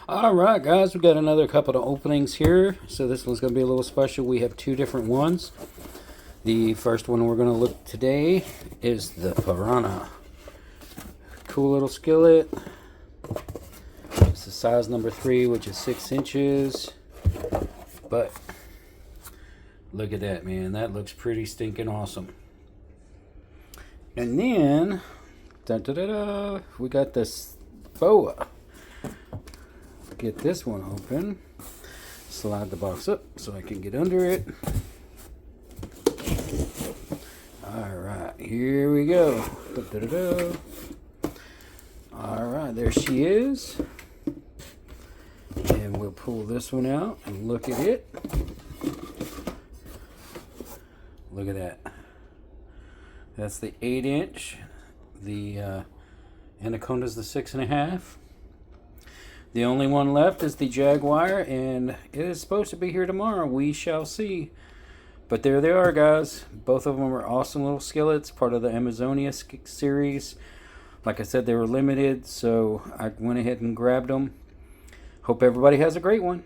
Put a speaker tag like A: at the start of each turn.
A: Alright guys, we got another couple of openings here. So this one's going to be a little special. We have two different ones. The first one we're going to look today is the Piranha. Cool little skillet. It's a size number 3, which is 6 inches. But look at that, man. That looks pretty stinking awesome. And then, we got this boa. Get this one open. Slide the box up so I can get under it. Alright, here we go. Alright, there she is. And we'll pull this one out and look at it. Look at that. That's the 8-inch. The Anaconda's the 6.5. The only one left is the Jaguar, and it is supposed to be here tomorrow. We shall see. But there they are, guys. Both of them are awesome little skillets, part of the Amazonia series. Like I said, they were limited, so I went ahead and grabbed them. Hope everybody has a great one.